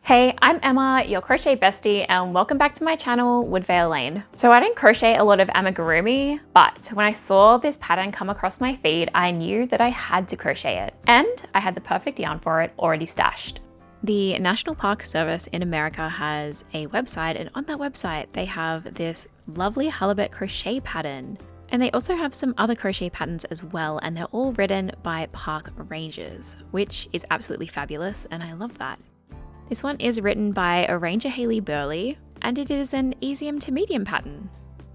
Hey, I'm Emma, your crochet bestie, and welcome back to my channel, Woodvale Lane. So I don't crochet a lot of amigurumi, but when I saw this pattern come across my feed, I knew that I had to crochet it. And I had the perfect yarn for it already stashed. The National Park Service in America has a website, and on that website, they have this lovely halibut crochet pattern. And they also have some other crochet patterns as well, and they're all written by park rangers, which is absolutely fabulous, and I love that. This one is written by Ranger Hayley Burley, and it is an easium to medium pattern.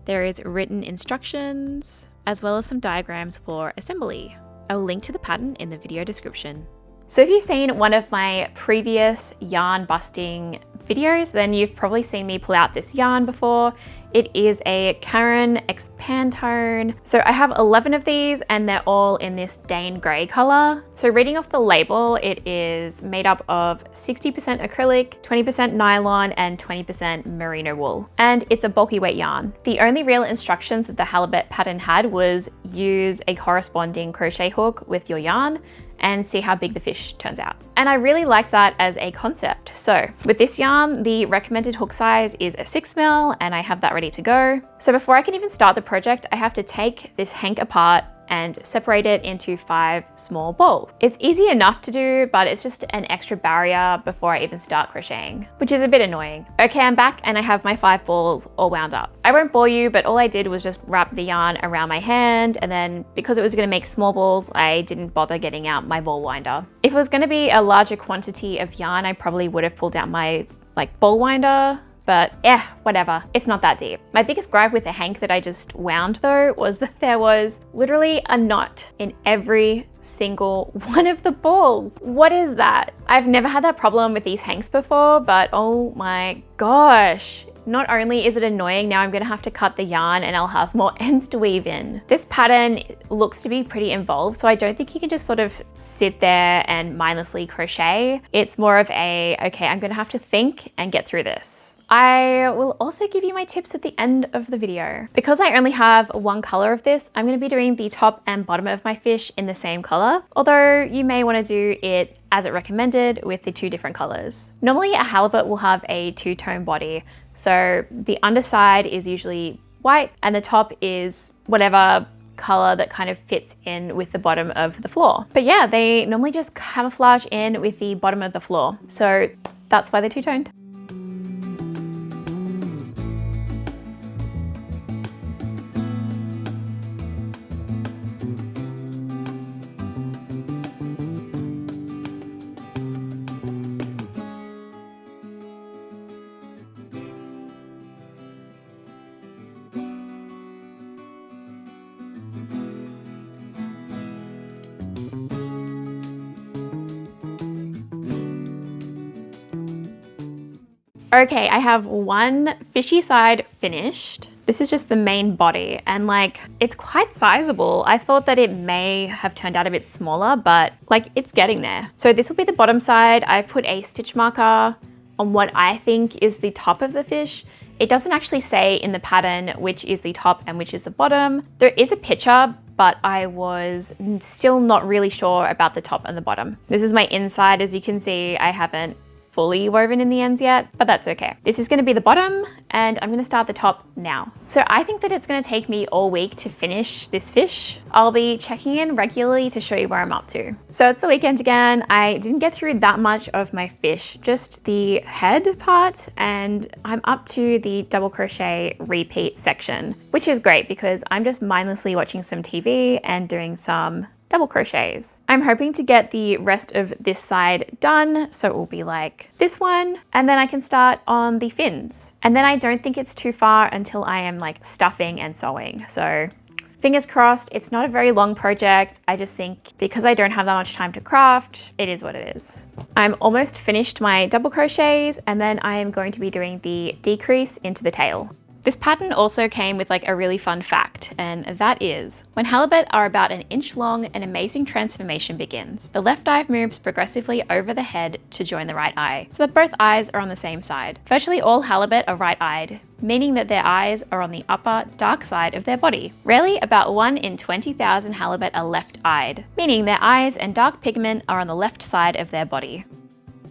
There is written instructions, as well as some diagrams for assembly. I will link to the pattern in the video description. So if you've seen one of my previous yarn busting videos, then you've probably seen me pull out this yarn before. It is a Caron Expand-Tone. So I have 11 of these and they're all in this Dane Grey color. So reading off the label, it is made up of 60% acrylic, 20% nylon, and 20% merino wool. And it's a bulky weight yarn. The only real instructions that the halibut pattern had was use a corresponding crochet hook with your yarn and see how big the fish turns out. And I really liked that as a concept. So with this yarn, the recommended hook size is a 6mm, and I have that ready to go. So before I can even start the project, I have to take this hank apart and separate it into 5 small balls. It's easy enough to do, but it's just an extra barrier before I even start crocheting, which is a bit annoying. Okay, I'm back and I have my 5 balls all wound up. I won't bore you, but all I did was just wrap the yarn around my hand, and then because it was gonna make small balls, I didn't bother getting out my ball winder. If it was gonna be a larger quantity of yarn, I probably would have pulled out my ball winder, but whatever, it's not that deep. My biggest gripe with the hank that I just wound though was that there was literally a knot in every single one of the balls. What is that? I've never had that problem with these hanks before, but oh my gosh. Not only is it annoying, now I'm gonna have to cut the yarn and I'll have more ends to weave in. This pattern looks to be pretty involved, so I don't think you can just sort of sit there and mindlessly crochet. It's more of a, okay, I'm gonna have to think and get through this. I will also give you my tips at the end of the video. Because I only have one color of this, I'm going to be doing the top and bottom of my fish in the same color, although you may want to do it as it recommended with the 2 different colors. Normally a halibut will have a 2-tone body, so the underside is usually white and the top is whatever color that kind of fits in with the bottom of the floor. But yeah, they normally just camouflage in with the bottom of the floor, so that's why they're 2-toned. Okay, I have one fishy side finished. This is just the main body, and it's quite sizable. I thought that it may have turned out a bit smaller, but it's getting there. So this will be the bottom side. I've put a stitch marker on what I think is the top of the fish. It doesn't actually say in the pattern which is the top and which is the bottom. There is a picture, but I was still not really sure about the top and the bottom. This is my inside. As you can see, I haven't fully woven in the ends yet, but that's okay. This is gonna be the bottom, and I'm gonna start the top now. So I think that it's gonna take me all week to finish this fish. I'll be checking in regularly to show you where I'm up to. So it's the weekend again. I didn't get through that much of my fish, just the head part, and I'm up to the double crochet repeat section, which is great because I'm just mindlessly watching some TV and doing some double crochets. I'm hoping to get the rest of this side done, so it will be like this one, and then I can start on the fins. And then I don't think it's too far until I am stuffing and sewing. So fingers crossed. It's not a very long project. I just think because I don't have that much time to craft, it is what it is. I'm almost finished my double crochets, and then I am going to be doing the decrease into the tail. This pattern also came with a really fun fact, and that is, when halibut are about an inch long, an amazing transformation begins. The left eye moves progressively over the head to join the right eye, so that both eyes are on the same side. Virtually all halibut are right-eyed, meaning that their eyes are on the upper, dark side of their body. Rarely, about 1 in 20,000 halibut are left-eyed, meaning their eyes and dark pigment are on the left side of their body.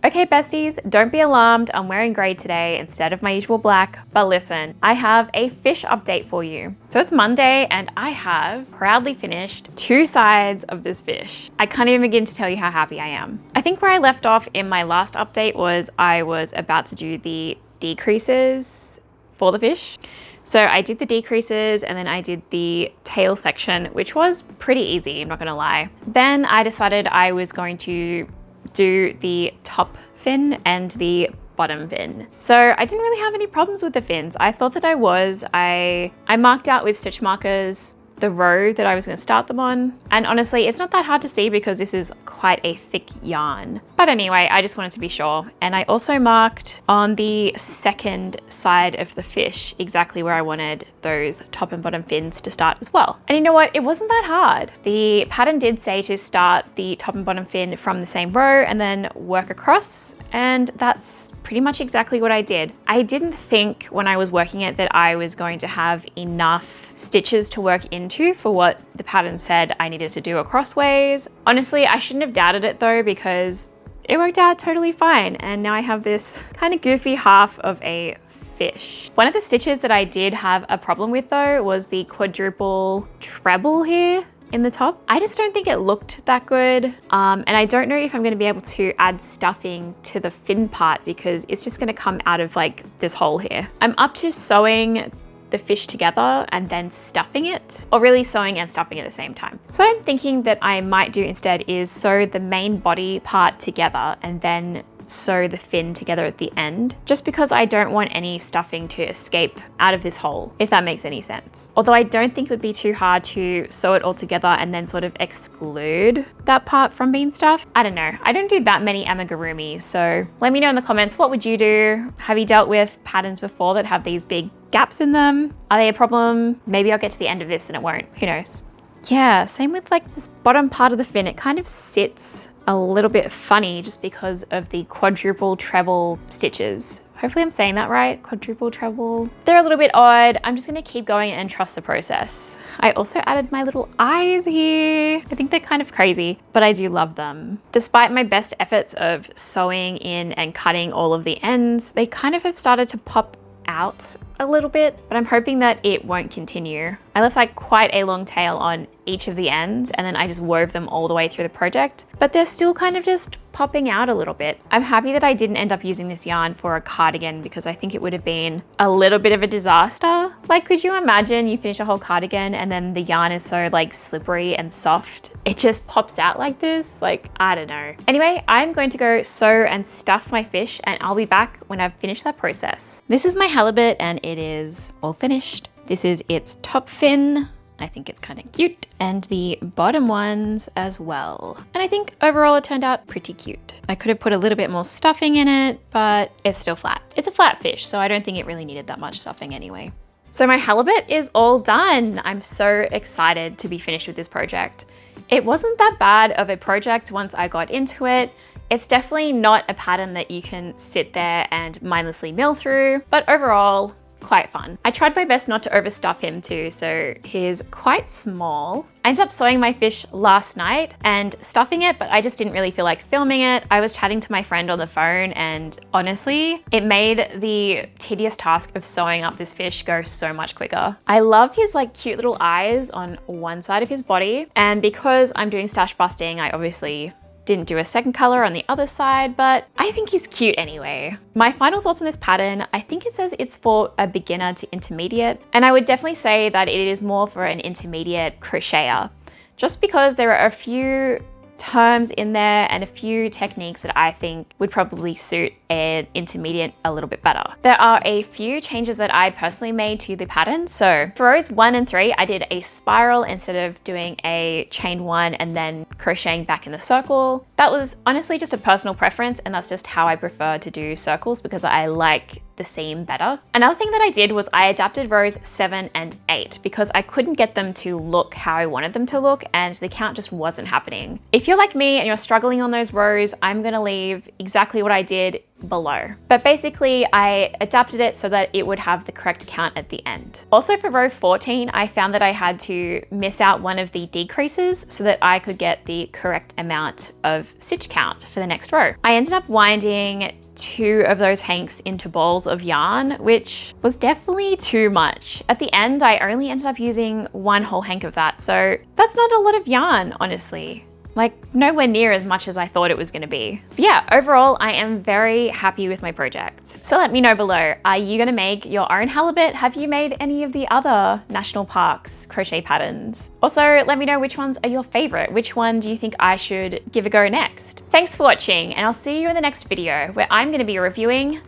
Okay, besties, don't be alarmed. I'm wearing grey today instead of my usual black, but listen, I have a fish update for you. So it's Monday and I have proudly finished 2 sides of this fish. I can't even begin to tell you how happy I am. I think where I left off in my last update was I was about to do the decreases for the fish. So I did the decreases and then I did the tail section, which was pretty easy, I'm not gonna lie. Then I decided I was going to do the top fin and the bottom fin. So I didn't really have any problems with the fins. I thought that I was. I marked out with stitch markers the row that I was going to start them on. And honestly, it's not that hard to see because this is quite a thick yarn. But anyway, I just wanted to be sure. And I also marked on the second side of the fish exactly where I wanted those top and bottom fins to start as well. And you know what? It wasn't that hard. The pattern did say to start the top and bottom fin from the same row and then work across. And that's pretty much exactly what I did. I didn't think when I was working it that I was going to have enough stitches to work into for what the pattern said I needed to do acrossways. Honestly, I shouldn't have doubted it though, because it worked out totally fine. And now I have this kind of goofy half of a fish. One of the stitches that I did have a problem with though was the quadruple treble here in the top. I just don't think it looked that good. And I don't know if I'm gonna be able to add stuffing to the fin part because it's just gonna come out of like this hole here. I'm up to sewing the fish together and then stuffing it, or really sewing and stuffing at the same time. So what I'm thinking that I might do instead is sew the main body part together and then sew the fin together at the end, just because I don't want any stuffing to escape out of this hole, if that makes any sense. Although I don't think it would be too hard to sew it all together and then sort of exclude that part from being stuffed. I don't know. I don't do that many amigurumi, so let me know in the comments, what would you do? Have you dealt with patterns before that have these big gaps in them? Are they a problem? Maybe I'll get to the end of this and it won't. Who knows? Yeah, same with like this bottom part of the fin. It kind of sits a little bit funny just because of the quadruple treble stitches. Hopefully I'm saying that right, quadruple treble. They're a little bit odd. I'm just gonna keep going and trust the process. I also added my little eyes here. I think they're kind of crazy, but I do love them. Despite my best efforts of sewing in and cutting all of the ends, they kind of have started to pop out a little bit, but I'm hoping that it won't continue. I left like quite a long tail on each of the ends and then I just wove them all the way through the project, but they're still kind of just popping out a little bit. I'm happy that I didn't end up using this yarn for a cardigan because I think it would have been a little bit of a disaster. Like, could you imagine you finish a whole cardigan and then the yarn is so like slippery and soft, it just pops out like this? Like, I don't know. Anyway, I'm going to go sew and stuff my fish and I'll be back when I've finished that process. This is my halibut and it is all finished. This is its top fin. I think it's kind of cute, and the bottom ones as well. And I think overall it turned out pretty cute. I could have put a little bit more stuffing in it, but it's still flat. It's a flat fish, so I don't think it really needed that much stuffing anyway. So my halibut is all done. I'm so excited to be finished with this project. It wasn't that bad of a project once I got into it. It's definitely not a pattern that you can sit there and mindlessly mill through, but overall, quite fun. I tried my best not to overstuff him too, so he's quite small. I ended up sewing my fish last night and stuffing it, but I just didn't really feel like filming it. I was chatting to my friend on the phone and honestly, it made the tedious task of sewing up this fish go so much quicker. I love his like cute little eyes on one side of his body, and because I'm doing stash busting, I obviously didn't do a second color on the other side, but I think he's cute anyway. My final thoughts on this pattern, I think it says it's for a beginner to intermediate, and I would definitely say that it is more for an intermediate crocheter, just because there are a few terms in there and a few techniques that I think would probably suit an intermediate a little bit better. There are a few changes that I personally made to the pattern. So for rows 1 and 3, I did a spiral instead of doing a chain 1 and then crocheting back in the circle. That was honestly just a personal preference, and that's just how I prefer to do circles because I like the seam better. Another thing that I did was I adapted rows 7 and 8 because I couldn't get them to look how I wanted them to look and the count just wasn't happening. If you're like me and you're struggling on those rows, I'm gonna leave exactly what I did below. But basically I adapted it so that it would have the correct count at the end. Also for row 14, I found that I had to miss out one of the decreases so that I could get the correct amount of stitch count for the next row. I ended up winding 2 of those hanks into balls of yarn, which was definitely too much. At the end, I only ended up using 1 whole hank of that, so that's not a lot of yarn, honestly. Like nowhere near as much as I thought it was gonna be. But yeah, overall, I am very happy with my project. So let me know below, are you gonna make your own halibut? Have you made any of the other national parks crochet patterns? Also, let me know which ones are your favorite. Which one do you think I should give a go next? Thanks for watching, and I'll see you in the next video where I'm gonna be reviewing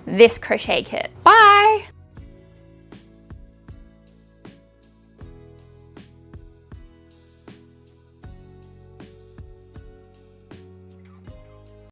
this crochet kit. Bye!